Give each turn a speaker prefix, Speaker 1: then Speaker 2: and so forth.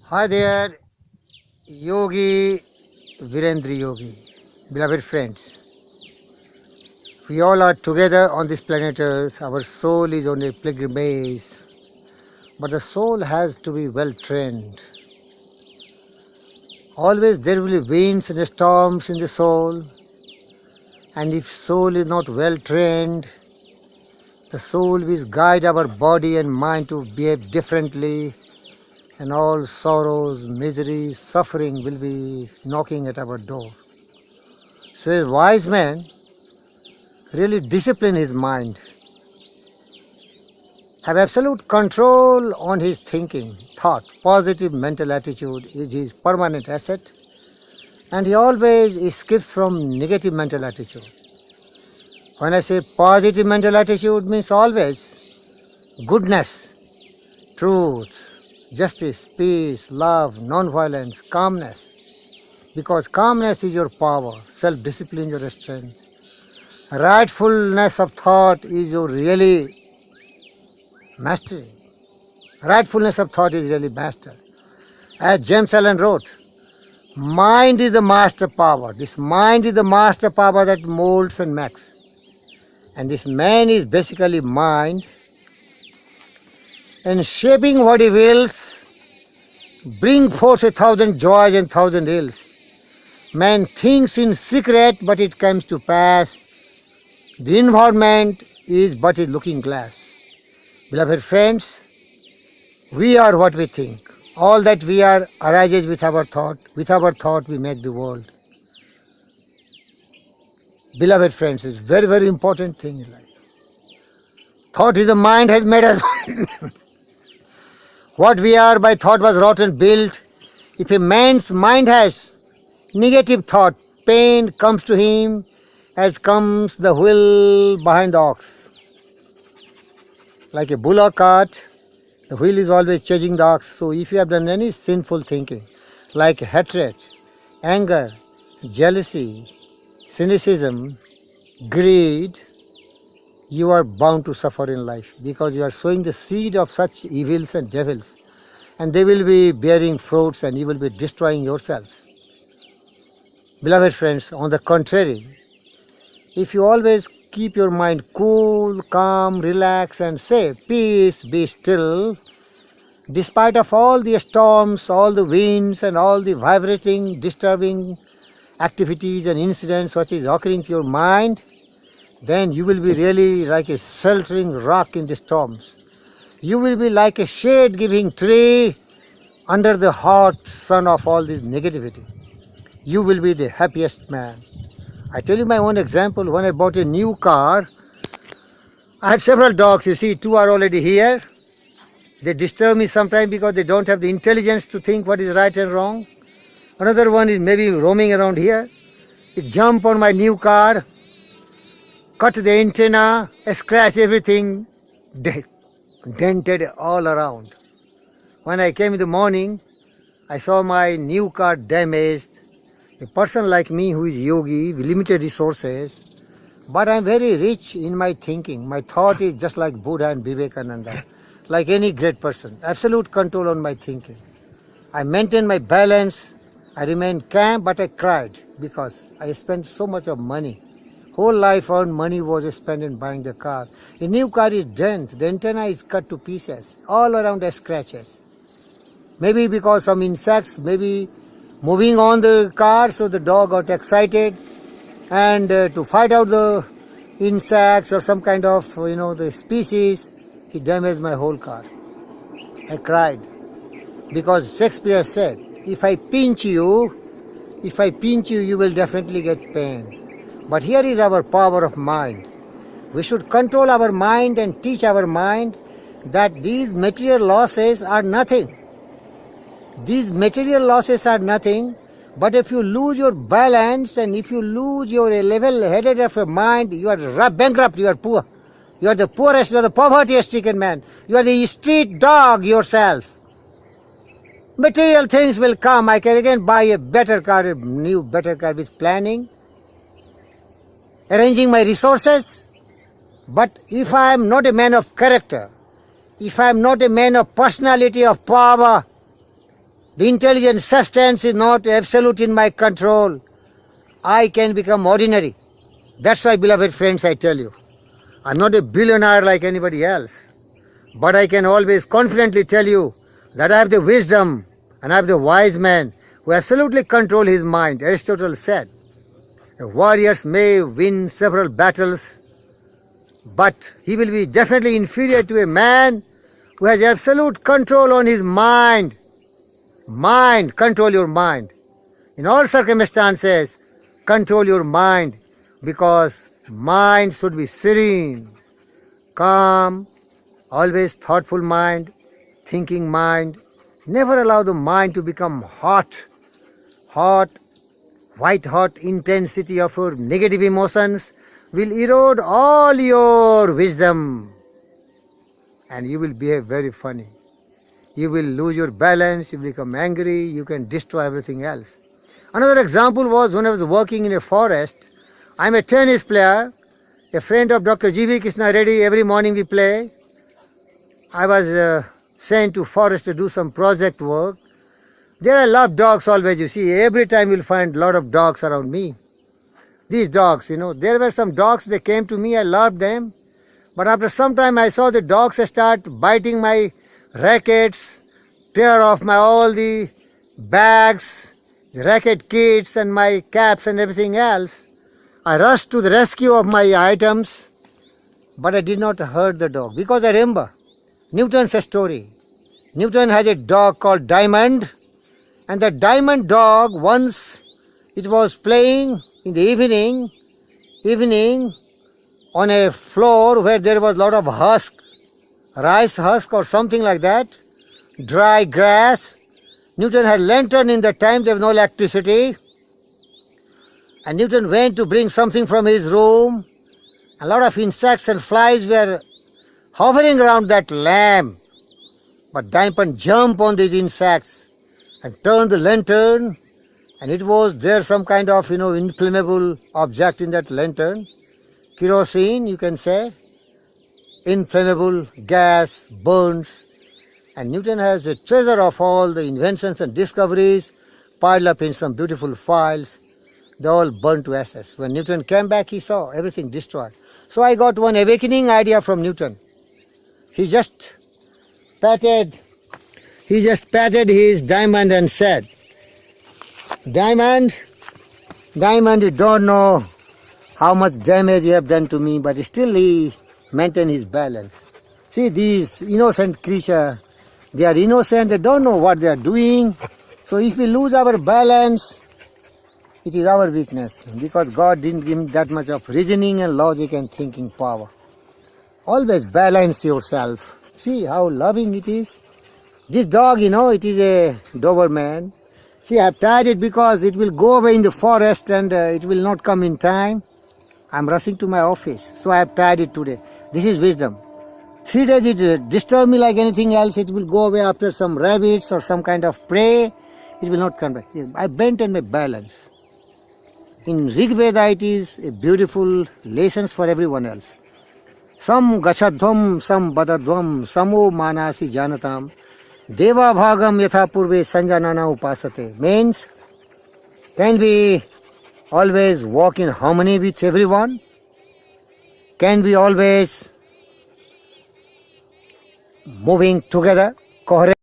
Speaker 1: Hi there, Yogi Virendra Yogi, beloved friends. We all are together on this planet Earth. Our soul is on a pilgrimage, but the soul has to be well trained. Always there will be winds and storms in the soul, and if soul is not well trained, the soul will guide our body and mind to behave differently, and all sorrows, misery, suffering will be knocking at our door. So a wise man really discipline his mind, have absolute control on his thinking, thought. Positive mental attitude is his permanent asset, and he always escapes from negative mental attitude. When I say positive mental attitude, means always goodness, truth, justice, peace, love, non-violence, calmness. Because calmness is your power, self-discipline your strength. Rightfulness of thought is your really mastery. Rightfulness of thought is really master. As James Allen wrote, mind is the master power. This mind is the master power that molds and makes. And this man is basically mind, and shaping what he wills, bring forth 1,000 joys and 1,000 ills. Man thinks in secret, but it comes to pass. The environment is but a looking glass. Beloved friends, we are what we think. All that we are arises with our thought. With our thought we make the world. Beloved friends, it's very, very important thing in life. Thought is the mind has made us. What we are by thought was wrought and built. If a man's mind has negative thought, pain comes to him as comes the wheel behind the ox. Like a bullock cart, the wheel is always chasing the ox. So if you have done any sinful thinking, like hatred, anger, jealousy, cynicism, greed, you are bound to suffer in life, because you are sowing the seed of such evils and devils, and they will be bearing fruits and you will be destroying yourself. Beloved friends, on the contrary, if you always keep your mind cool, calm, relax and say, peace, be still, despite of all the storms, all the winds and all the vibrating, disturbing activities and incidents which is occurring to your mind, then you will be really like a sheltering rock in the storms. You will be like a shade-giving tree under the hot sun of all this negativity. You will be the happiest man. I tell you my own example. When I bought a new car, I had several dogs. You see, 2 are already here. They disturb me sometimes because they don't have the intelligence to think what is right and wrong. Another one is maybe roaming around here. It jumped on my new car, cut the antenna, scratched everything, dented all around. When I came in the morning, I saw my new car damaged. A person like me who is yogi, with limited resources, but I am very rich in my thinking. My thought is just like Buddha and Vivekananda, like any great person. Absolute control on my thinking. I maintained my balance. I remained calm, but I cried because I spent so much of money. Whole life earned money was spent in buying the car. A new car is dent. The antenna is cut to pieces. All around are scratches. Maybe because some insects, maybe moving on the car, so the dog got excited, and to fight out the insects or some kind of, the species, he damaged my whole car. I cried because Shakespeare said, if I pinch you, you will definitely get pain. But here is our power of mind. We should control our mind and teach our mind that these material losses are nothing. These material losses are nothing, but if you lose your balance and if you lose your level-headed of your mind, you are bankrupt, you are poor. You are the poorest, you are the poverty-stricken man. You are the street dog yourself. Material things will come. I can again buy a better car, a new better car with planning, arranging my resources. But if I am not a man of character, if I am not a man of personality, of power, The intelligent substance is not absolute in my control. I can become ordinary. That's why, beloved friends, I tell you, I'm not a billionaire like anybody else. But I can always confidently tell you that I have the wisdom and I have the wise man who absolutely control his mind. Aristotle said, warriors may win several battles, but he will be definitely inferior to a man who has absolute control on his mind. Mind, control your mind. In all circumstances, control your mind, because mind should be serene, calm, always thoughtful mind, thinking mind. Never allow the mind to become hot, white hot intensity of your negative emotions will erode all your wisdom, and you will behave very funny. You will lose your balance, you become angry, you can destroy everything else. Another example was when I was working in a forest. I'm a tennis player, a friend of Dr. G.V. Krishna Reddy. Every morning we play. I was sent to forest to do some project work. There I love dogs always, you see. Every time you'll find a lot of dogs around me. These dogs, there were some dogs, they came to me, I loved them. But after some time I saw the dogs start biting my rackets, tear off all the bags, the racket kits and my caps and everything else. I rushed to the rescue of my items, but I did not hurt the dog, because I remember Newton's story. Newton has a dog called Diamond, and the Diamond dog, once it was playing in the evening on a floor where there was a lot of husk, rice husk or something like that, dry grass. Newton had lantern in that time, there was no electricity. And Newton went to bring something from his room. A lot of insects and flies were hovering around that lamp. But Diamond jumped on these insects and turned the lantern, and it was there some kind of, inflammable object in that lantern. Kerosene, you can say. Inflammable gas burns. And Newton has a treasure of all the inventions and discoveries piled up in some beautiful files. They all burned to ashes. When Newton came back, he saw everything destroyed. So I got one awakening idea from Newton. He just patted his diamond and said, Diamond, you don't know how much damage you have done to me, but still he maintained his balance. See, these innocent creatures, they are innocent, they don't know what they are doing. So if we lose our balance, it is our weakness, because God didn't give him that much of reasoning and logic and thinking power. Always balance yourself. See how loving it is. This dog, it is a Doberman. See, I have tied it because it will go away in the forest and it will not come in time. I am rushing to my office, so I have tied it today. This is wisdom. 3 days it disturb me like anything else. It will go away after some rabbits or some kind of prey. It will not come back. I maintain my balance. In Rig Veda, it is a beautiful lessons for everyone else. Sam gachadhvam, sam badadhvam, samo manasi janatam, deva bhagam yatha purve sanjanana upasate. Means, can we always walk in harmony with everyone? Can we always moving together, coherent?